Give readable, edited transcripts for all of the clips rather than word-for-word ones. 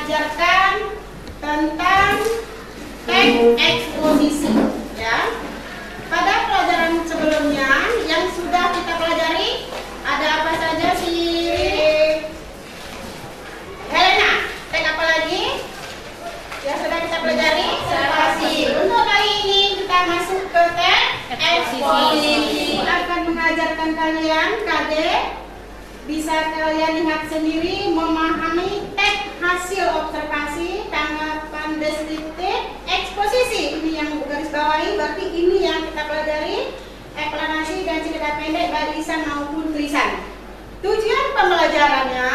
mengajarkan tentang teks eksposisi, ya. Pada pelajaran sebelumnya yang sudah kita pelajari, ada apa saja sih? Helena, teks apa lagi? Yang sudah kita pelajari? Observasi. Untuk kali ini kita masuk ke teks eksposisi. Akan mengajarkan kalian KD bisa kalian lihat sendiri, memahami teks hasil observasi, tanggapan deskriptif, eksposisi. Ini yang garis bawahi, berarti ini yang kita pelajari, eksplanasi dan cerita pendek baik lisan maupun tulisan. Tujuan pembelajarannya,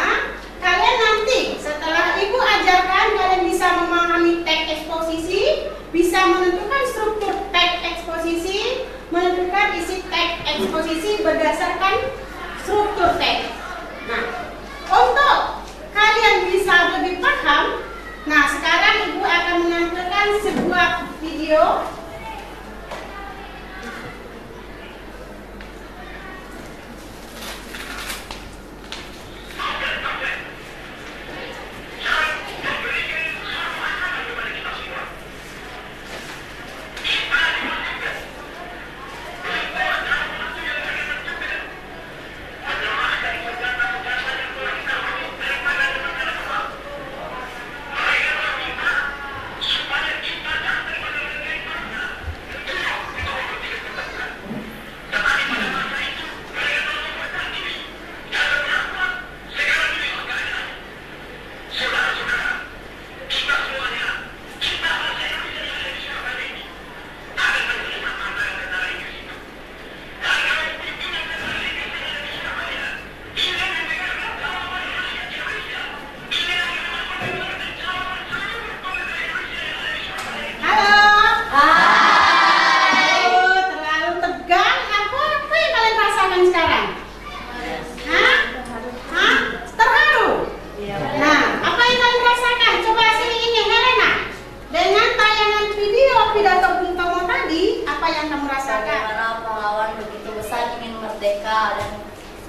kalian nanti setelah ibu ajarkan, kalian bisa memahami teks eksposisi, bisa menentukan struktur teks eksposisi, menentukan isi teks eksposisi berdasarkan struktur teks. Nah, untuk kalian bisa lebih paham, nah sekarang ibu akan menampilkan sebuah video.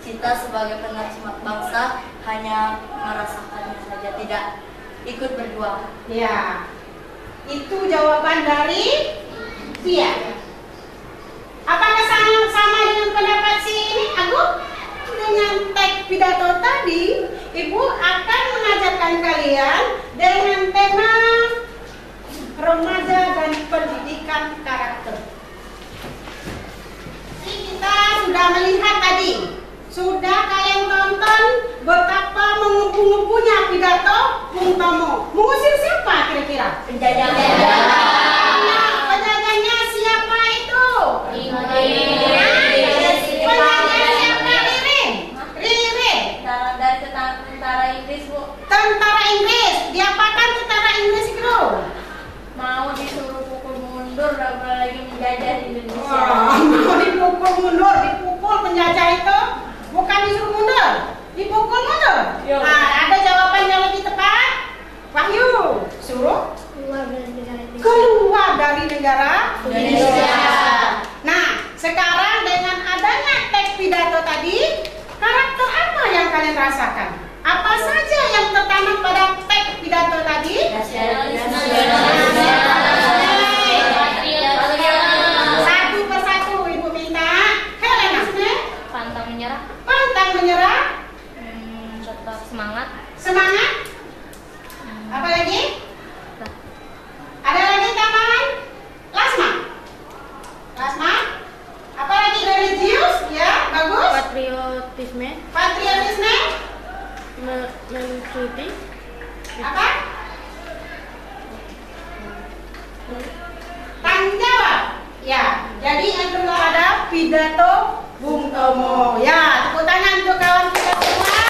Kita sebagai penerus bangsa hanya merasakannya saja, tidak ikut berjuang. Ya, itu jawaban dari Tia. Apakah sama dengan pendapat si ini, Agung? Dengan teks pidato tadi, ibu akan mengajarkan kalian dengan tema remaja dan pendidikan karakter. Kita sudah melihat tadi. Sudah kalian tonton betapa mengepu-ngepunya pidato Bung Tomo. Mengusir siapa kira-kira? Penjajah. Nah, penjajahnya siapa itu? Penjajah siapa? Ririn. Dari tentara Inggris, Bu. Tentara Inggris. Diapakan tentara Inggris itu? Mau disuruh pukul mundur, dan lagi menjajah di Indonesia. Mau dipukul mundur, dipukul penjajah itu. Bukan disuruh mundur, dipukul mundur. Nah, ada jawaban yang lebih tepat. Wahyu, suruh keluar dari negara Indonesia. Nah, sekarang dengan adanya teks pidato tadi, karakter apa yang kalian rasakan? Apa saja yang tertanam pada teks pidato tadi? Satu persatu ibu minta. Helena, Pantang menyerah. pantang menyerah. Tetap semangat. Semangat. Apa lagi? Ada lagi tambahan? Lasma. Lasma. Apa lagi? Religius, ya, bagus. Patriotisme. Patriotisme. Mengikuti. Apa? Tanggung jawab. Ya, jadi yang kedua ada pidato Bung Tomo. Ya, tepuk tangan untuk kawan kita semua.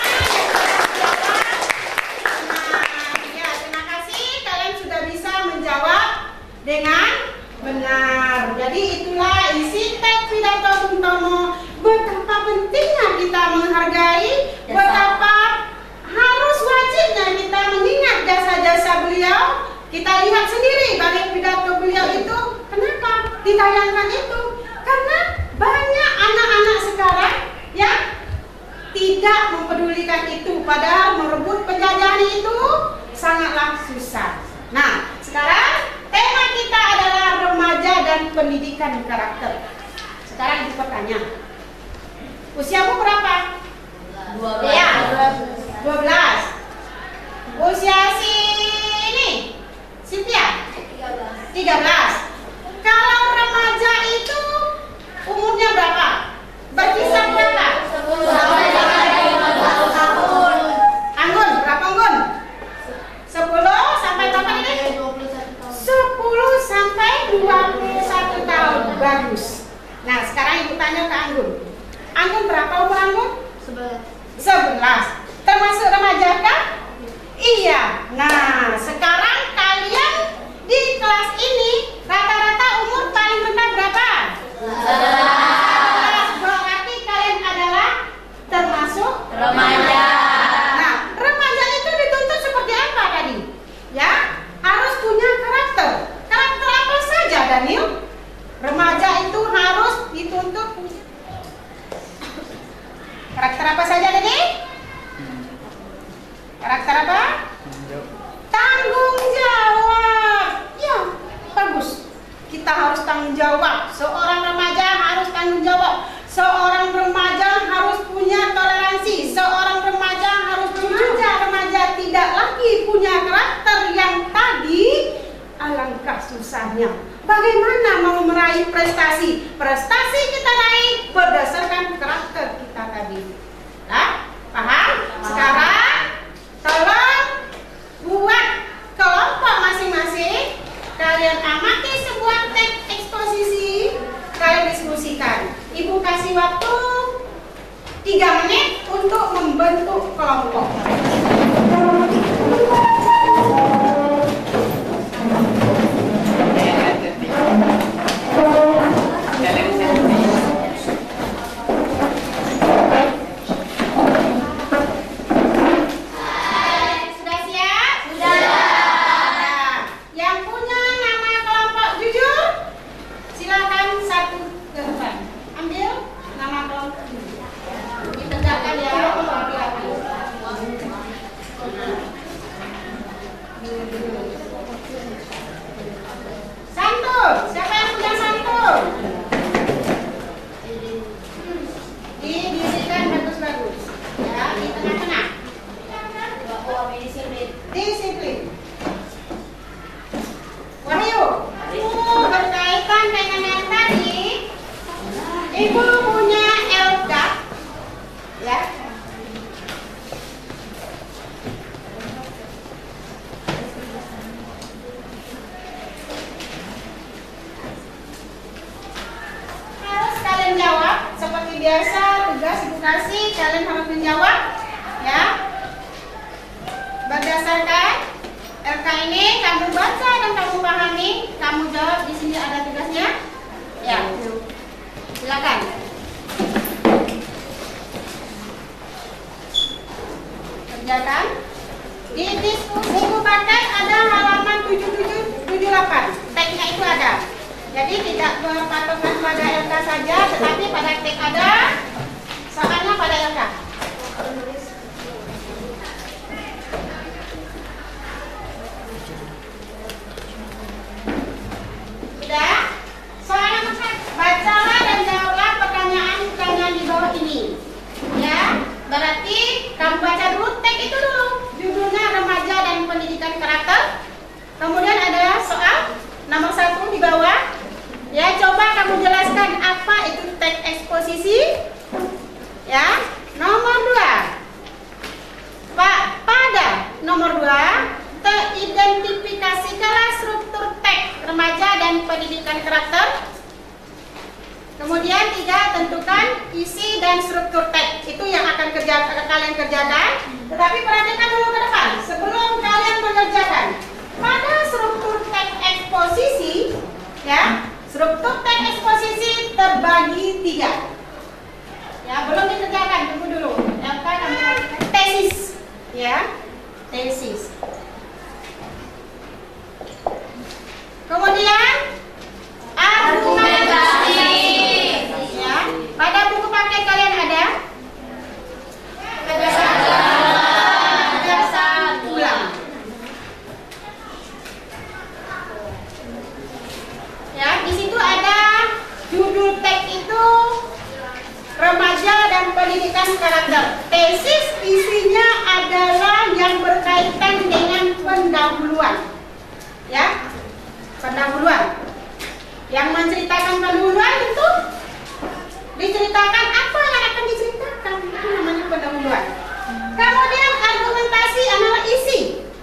Ya, terima kasih kalian sudah bisa menjawab dengan benar. Jadi itulah isi teks pidato Bung Tomo. Betapa pentingnya kita menghargai, betapa harus wajibnya kita mengingat jasa-jasa beliau. Kita lihat sendiri bagaimana pidato beliau itu. Kenapa ditayangkan itu? Karena banyak anak-anak sekarang yang tidak mempedulikan itu, padahal merebut penjajahan itu sangatlah susah. Nah, sekarang tema kita adalah remaja dan pendidikan karakter. Sekarang ibu bertanya, usiamu berapa? 12. Ya, 12. Usia si ini, Cynthia? 13. Kalau remaja itu umurnya berapa? Berkisar berapa? 10 sampai 15 tahun. Anggun, berapa Anggun? 10 sampai berapa ini? 10 sampai 21 tahun. Bagus. Nah, sekarang ibu tanya ke Anggun. Anggun berapa umur Anggun? 11. Termasuk remaja kah? Iya. Nah, sekarang kalian di kelas ini rata-rata umur paling rendah berapa? 11. Berarti kalian adalah termasuk Remaja. Nah, remaja itu dituntut seperti apa tadi? Ya, harus punya karakter. Karakter apa saja, Daniel? Remaja itu harus dituntut. Karakter apa saja tadi? Karakter apa? Tanggung jawab. Ya, bagus. Kita harus tanggung jawab. Seorang remaja harus tanggung jawab. Seorang remaja harus punya toleransi. Seorang remaja harus remaja tidak lagi punya karakter yang tadi. Alangkah susahnya. Bagaimana mau meraih prestasi? Prestasi kita raih berdasarkan karakter kita tadi. Nah, paham? Sekarang tolong buat kelompok masing-masing. Kalian amati sebuah teks eksposisi. Kalian diskusikan. Ibu kasih waktu 3 menit untuk membentuk kelompok. Sudah siap? Sudah. Nah, yang punya nama kelompok jujur, silakan satu ke depan. Ambil nama kelompok jujur. Ditegakkan ya, rapi-rapi. Santun, siapa yang punya santun? Didirikan bagus-bagus. Ya, di tengah-tengah. Disiplin. Wahyu, berkaitan dengan yang tadi, ibu punya LK, ya. Harus kalian jawab seperti biasa, tugas edukasi kalian harus menjawab, ya. Berdasarkan LK ini kamu baca dan kamu pahami, kamu jawab. Di sini ada tugasnya. Ya, silakan. Kerjakan. Di diskusi buku pakai ada halaman 7778. Teksnya itu ada. Jadi tidak berpatokan pada LK saja, tetapi pada teks ada. Soalnya pada LK. Sudah? Soalnya bacalah dan jawablah pertanyaan-pertanyaan di bawah ini. Ya, berarti kamu baca dulu teks itu dulu. Judulnya remaja dan pendidikan karakter. Kemudian ada soal nomor 1 di bawah. Ya, coba kamu jelaskan apa itu teks eksposisi. Ya, nomor 2. Pak, pada nomor 2 teridentifikasikanlah struktur teks remaja dan pendidikan karakter. Kemudian 3, tentukan isi dan struktur teks. Itu yang akan kalian kerjakan. Tetapi perhatikan dulu ke depan sebelum kalian mengerjakan. Pada struktur teks eksposisi, ya, struktur teks eksposisi terbagi 3. Ya, belum dikerjakan, tunggu dulu. Yang kamu tesis, ya, tesis. Kemudian argumentasi. Ya, pada buku paket kalian ada gagasan ulang. pendidikan karakter. Tesis isinya adalah yang berkaitan dengan pendahuluan. Ya, pendahuluan. Yang menceritakan pendahuluan itu diceritakan apa yang akan diceritakan, itu namanya pendahuluan. Kemudian argumentasi adalah isi,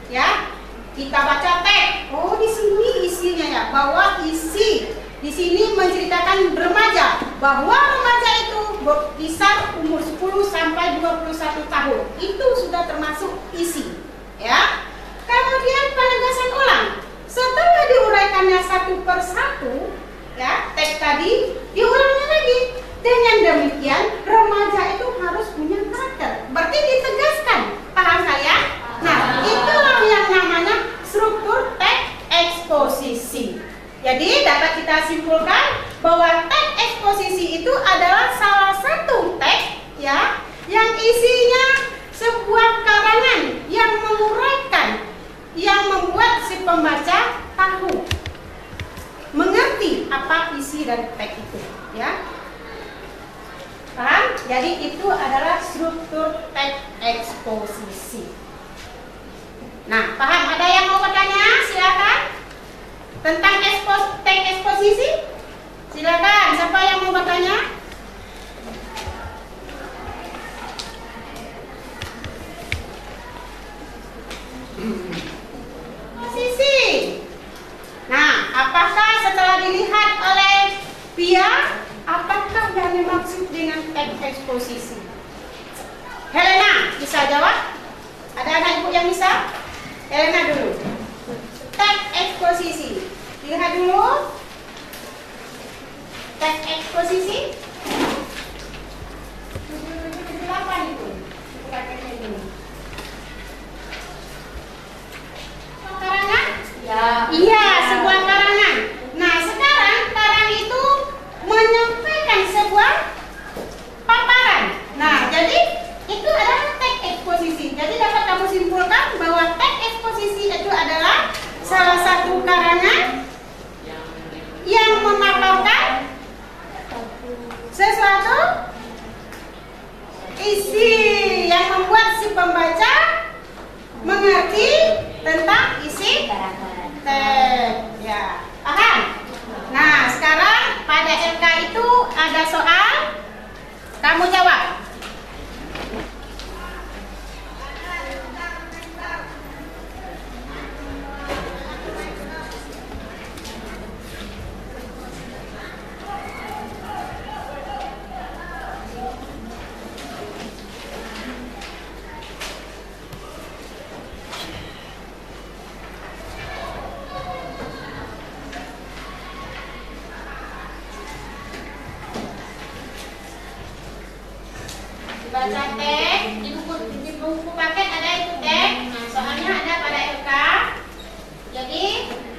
ya. Kita baca teks. Oh, di sini isinya ya, bahwa isi di sini menceritakan remaja, bahwa remaja itu berkisar umur 10 sampai 21 tahun. Itu sudah termasuk isi, ya. Kemudian penegasan ulang. Setelah diuraikannya satu persatu, ya, teks tadi diulangnya lagi. Dengan demikian, remaja itu harus punya karakter. Berarti ditegaskan. Paham saya? Nah, itulah yang namanya struktur teks eksposisi. Jadi, dapat kita simpulkan bahwa teks eksposisi itu adalah salah satu teks, ya, yang isinya sebuah karangan yang menguraikan, yang membuat si pembaca tahu, mengerti apa isi dari teks itu, ya. Paham? Jadi itu adalah struktur teks eksposisi. Nah, paham? Ada yang mau bertanya? Silakan. Tentang teks eksposisi? Silakan. Siapa yang mau bertanya? Eksposisi. Nah, apakah setelah dilihat oleh Pia, apakah yang dimaksud dengan teks eksposisi? Helena, bisa jawab? Ada anak ibu yang bisa? Helena dulu. Teks eksposisi. Lihat dulu. Teks eksposisi. 778 itu. Prakteknya ini. Karangan? Ya. Iya, sebuah karangan. Nah, sekarang karangan itu menyampaikan sebuah paparan. Nah, jadi itu adalah teks eksposisi. Jadi dapat kamu simpulkan bahwa teks eksposisi itu adalah salah satu karangan yang memaparkan sesuatu isi yang membuat si pembaca mengerti tentang isi teks. Ya, paham? Nah, sekarang pada LK itu ada soal, kamu jawab. Baca teks di buku paket ada itu teks. Nah, soalnya ada pada LK. Jadi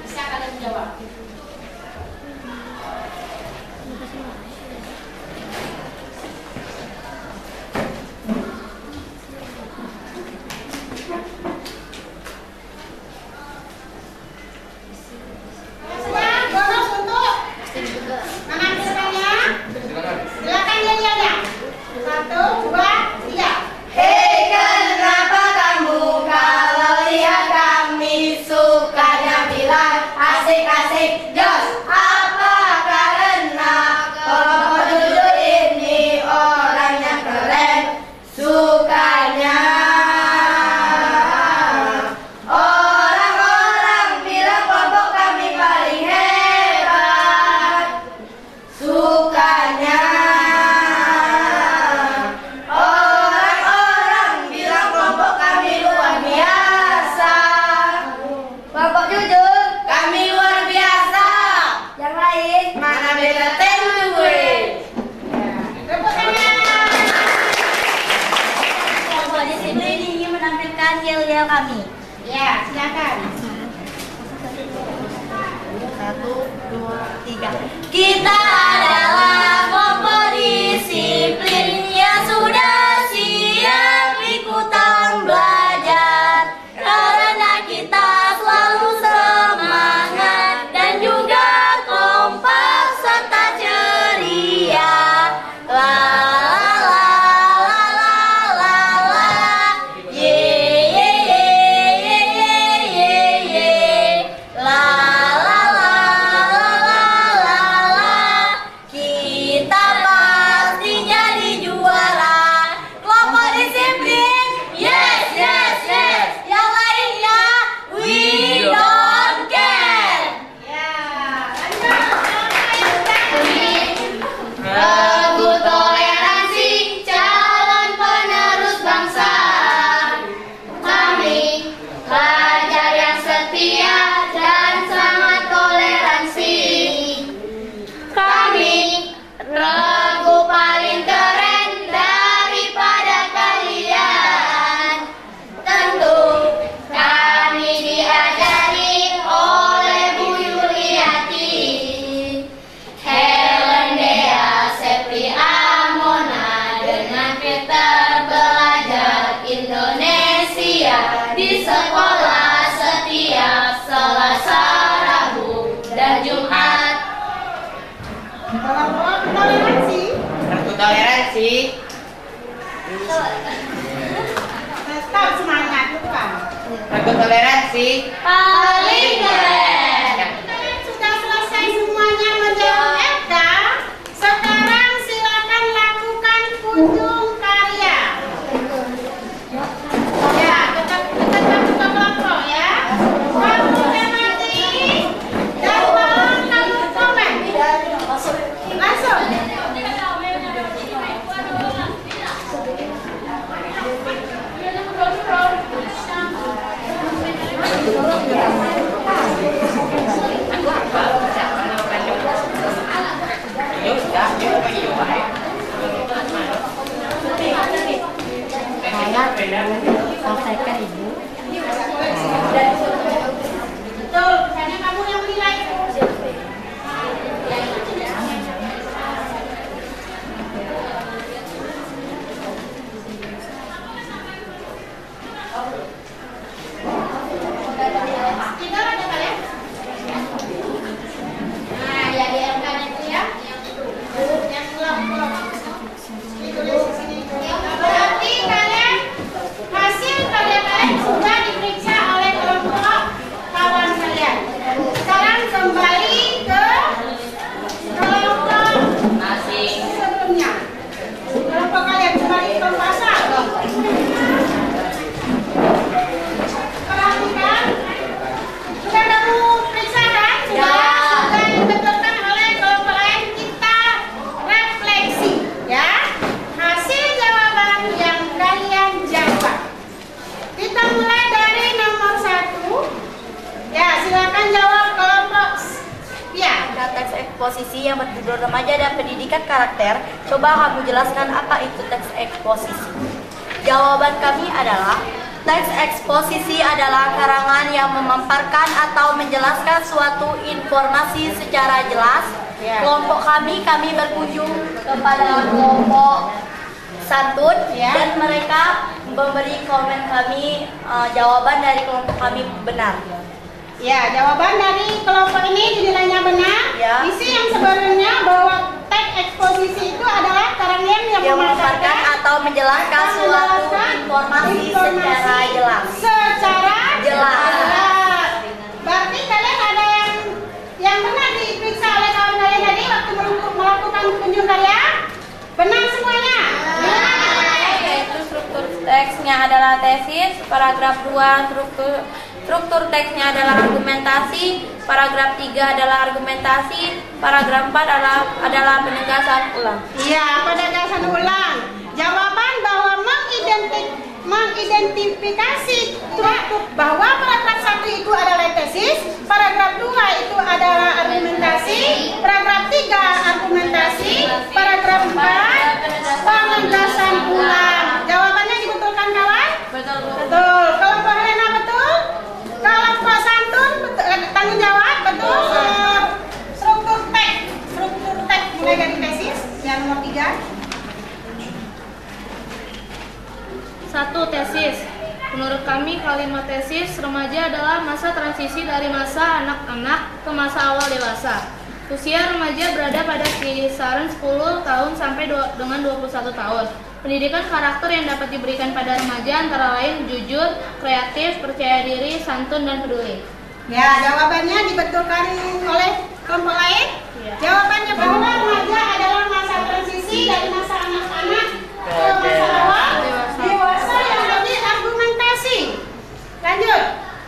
bisa kalian jawab. Semua bonus untuk mengambilkannya. Silakan nyanyiannya. 1, 2, 3. Hei, kenapa kamu kalau lihat kami sukanya bilang asik-asik jos? Apa karena kelompok duduk ini orangnya keren? Sukanya orang-orang bilang kelompok kami paling hebat. Sukanya yel-yel kami. Ya, silakan. 1, 2, 3. Kita adalah kelompok disiplin yang sudah siap ikutan belajar. Karena kita selalu semangat dan juga kompak serta ceria. La la la toleransi. Tetap semangat lupa. Lagu toleransi. Paling keren. Sudah selesai semuanya menjawab FK. Sekarang silakan lakukan kunjung karya. Ya, tetap buka kelompok ya. Kamu amati dan tolong kamu komen. Langsung. Selesaikan Ibu. Betul, hanya kamu yang menilai. Tidur ada kalian? Nah, ya di MK itu ya. Yang kelompok. Ditulis di sini. Berarti kalian hasil karya kalian sudah diperiksa oleh kelompok kawan kalian. Sekarang kembali ke kelompok Masing. sebelumnya. Kelompok kalian kembali ke kelompok asal. Perhatikan. Sudah kamu periksa kan? Sudah dibetulkan oleh kelompok lain. Kita refleksi ya. Hasil jawaban yang kalian jawab. Kita mulai dari nomor 1. Ya, silakan jawab kelompok. Ya. Ada teks eksposisi yang berjudul Remaja dan Pendidikan Karakter. Coba kamu jelaskan apa itu teks eksposisi. Jawaban kami adalah teks eksposisi adalah karangan yang memaparkan atau menjelaskan suatu informasi secara jelas. Ya. Kelompok kami berkunjung kepada kelompok santun Ya. dan mereka memberi komen kami, jawaban dari kelompok kami benar. Ya, jawaban dari kelompok ini dinilainya benar. Ya. Isi yang sebenarnya bahwa teks eksposisi itu adalah karangan yang Memaparkan atau menjelaskan suatu informasi secara jelas. Secara Jelas. Berarti kalian ada yang benar diperiksa oleh kawan kalian tadi waktu melakukan kunjung karya? Benar semuanya? Yaitu struktur teksnya adalah tesis, paragraf 2 struktur teksnya adalah argumentasi, paragraf 3 adalah argumentasi, paragraf 4 adalah penegasan ulang. Iya, penegasan ulang. Jawaban bahwa mengidentifikasi bahwa paragraf 1 itu adalah tesis, paragraf 2 itu adalah argumentasi, paragraf 3 argumentasi, paragraf 4 penegasan ulang. Jawabannya dibetulkan kawan? Betul. Betul. Kelompok Rena betul? Kelompok Santun tanggung jawab betul? Struktur teks mulai dari tesis yang nomor 3. 1. Tesis. Menurut kami kalimat tesis remaja adalah masa transisi dari masa anak-anak ke masa awal dewasa. Usia remaja berada pada kisaran 10 tahun sampai dengan 21 tahun. Pendidikan karakter yang dapat diberikan pada remaja antara lain jujur, kreatif, percaya diri, santun, dan peduli. Ya, jawabannya dibetulkan oleh kelompok lain. Ya. Jawabannya bahwa remaja adalah masa transisi dari masa anak-anak ke masa awal dewasa yang lebih argumentasi. Lanjut.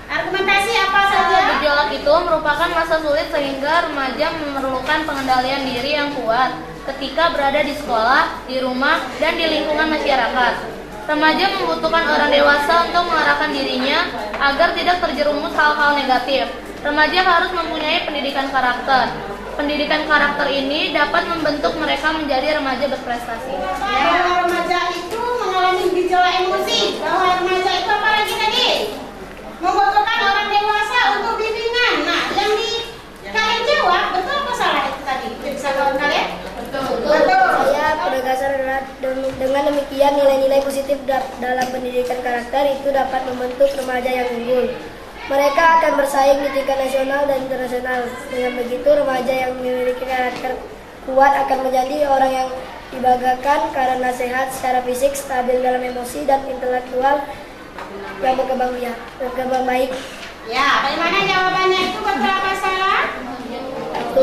Argumentasi apa saja? Gejolak itu merupakan masa sulit sehingga remaja memerlukan pengendalian diri yang kuat ketika berada di sekolah, di rumah, dan di lingkungan masyarakat. Remaja membutuhkan orang dewasa untuk mengarahkan dirinya agar tidak terjerumus hal-hal negatif. Remaja harus mempunyai pendidikan karakter. Pendidikan karakter ini dapat membentuk mereka menjadi remaja berprestasi. Ya, bahwa remaja itu mengalami gejolak emosi. Bahwa remaja itu apa lagi tadi? Membutuhkan orang dewasa untuk bimbingan. Nah, yang kalian jawab betul apa salah itu tadi? Bisa kawan kalian? Betul. Saya penegasan adalah dengan demikian nilai-nilai positif dalam pendidikan karakter itu dapat membentuk remaja yang unggul. Mereka akan bersaing di tingkat nasional dan internasional. Dengan begitu remaja yang memiliki karakter kuat akan menjadi orang yang dibanggakan karena sehat secara fisik, stabil dalam emosi, dan intelektual yang berkembang baik. Ya, bagaimana jawabannya itu, betul apa salah?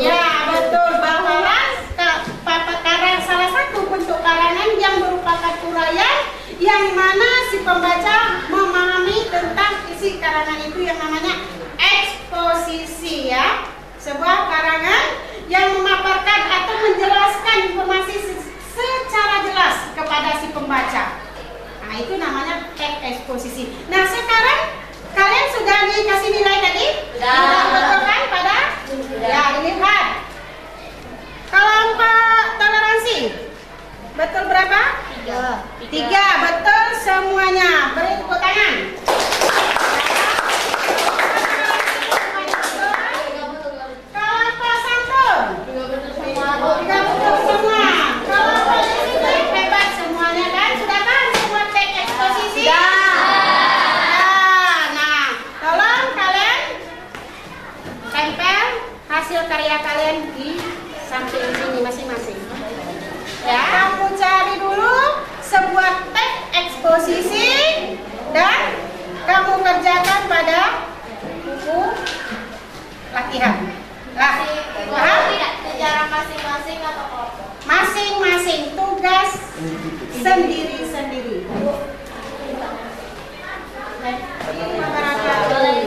Ya, betul, bahwa karena salah satu bentuk karangan yang merupakan uraian yang mana si pembaca memahami tentang isi karangan itu yang namanya eksposisi, ya. Sebuah karangan yang memaparkan atau menjelaskan informasi secara jelas kepada si pembaca. Nah, itu namanya teks eksposisi. Nah, sekarang kalian sudah dikasih nilai tadi? Sudah betul kan pada? Ya, dilihat. Kelompok toleransi betul berapa? 3, betul semuanya. Beri tepuk tangan. Kelompok santun 3 betul semua. Kelompok disiplin hebat semuanya kan? Sudah kan semua teks eksposisi? Nah, tolong kalian tempel hasil karya kalian di samping sini masing-masing. Ya, kamu cari dulu sebuah teks eksposisi dan kamu kerjakan pada buku latihan. Sejarah masing-masing atau kelompok? Masing-masing, tugas sendiri-sendiri.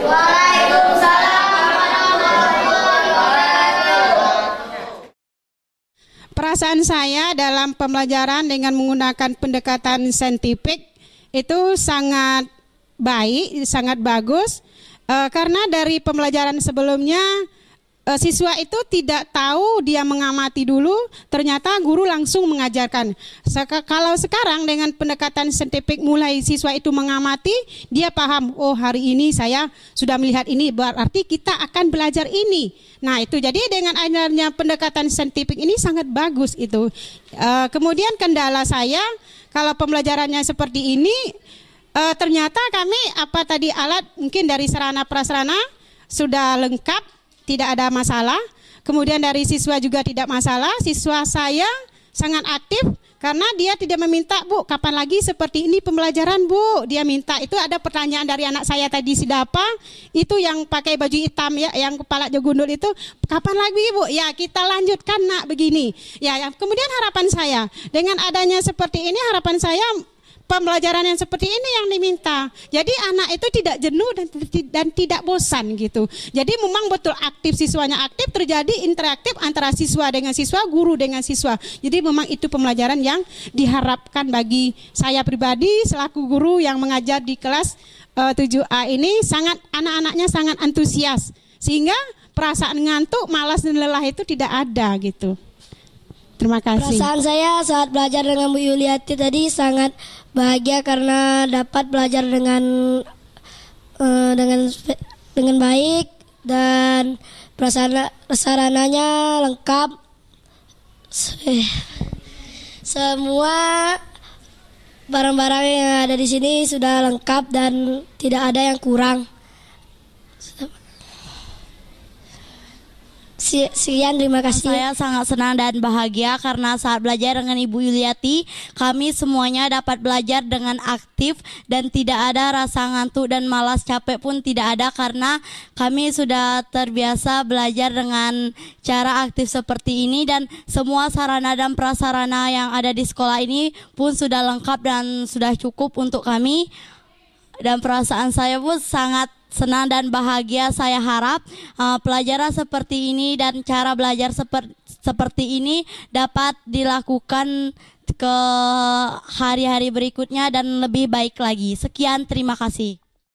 Waalaikumsalam. Perasaan saya dalam pembelajaran dengan menggunakan pendekatan saintifik itu sangat baik, sangat bagus, karena dari pembelajaran sebelumnya siswa itu tidak tahu, dia mengamati dulu, ternyata guru langsung mengajarkan. Kalau sekarang dengan pendekatan saintifik mulai siswa itu mengamati, dia paham, oh hari ini saya sudah melihat ini, berarti kita akan belajar ini. Nah itu jadi dengan adanya pendekatan saintifik ini sangat bagus itu. Kemudian kendala saya, kalau pembelajarannya seperti ini, ternyata kami alat mungkin dari sarana prasarana sudah lengkap, tidak ada masalah. Kemudian dari siswa juga tidak masalah. Siswa saya sangat aktif karena dia tidak meminta, Bu, kapan lagi seperti ini pembelajaran, Bu? Dia minta. Itu ada pertanyaan dari anak saya tadi, si Dapa, itu yang pakai baju hitam ya, yang kepala jogundul itu, kapan lagi, Bu? Ya, kita lanjutkan, Nak, begini. Ya, kemudian harapan saya dengan adanya seperti ini, harapan saya pembelajaran yang seperti ini yang diminta. Jadi anak itu tidak jenuh dan tidak bosan gitu. Jadi memang betul aktif, siswanya aktif, terjadi interaktif antara siswa dengan siswa, guru dengan siswa. Jadi memang itu pembelajaran yang diharapkan bagi saya pribadi selaku guru yang mengajar di kelas 7A ini, sangat anak-anaknya sangat antusias. Sehingga perasaan ngantuk, malas dan lelah itu tidak ada gitu. Terima kasih. Perasaan saya saat belajar dengan Bu Yuliati tadi sangat bahagia karena dapat belajar dengan baik dan prasarananya lengkap. Semua barang-barang yang ada di sini sudah lengkap dan tidak ada yang kurang. Sekian, terima kasih. Saya sangat senang dan bahagia karena saat belajar dengan Ibu Yuliati, kami semuanya dapat belajar dengan aktif dan tidak ada rasa ngantuk dan malas, capek pun tidak ada karena kami sudah terbiasa belajar dengan cara aktif seperti ini, dan semua sarana dan prasarana yang ada di sekolah ini pun sudah lengkap dan sudah cukup untuk kami. Dan perasaan saya pun sangat senang dan bahagia. Saya harap pelajaran seperti ini dan cara belajar seperti ini dapat dilakukan ke hari-hari berikutnya dan lebih baik lagi. Sekian, terima kasih.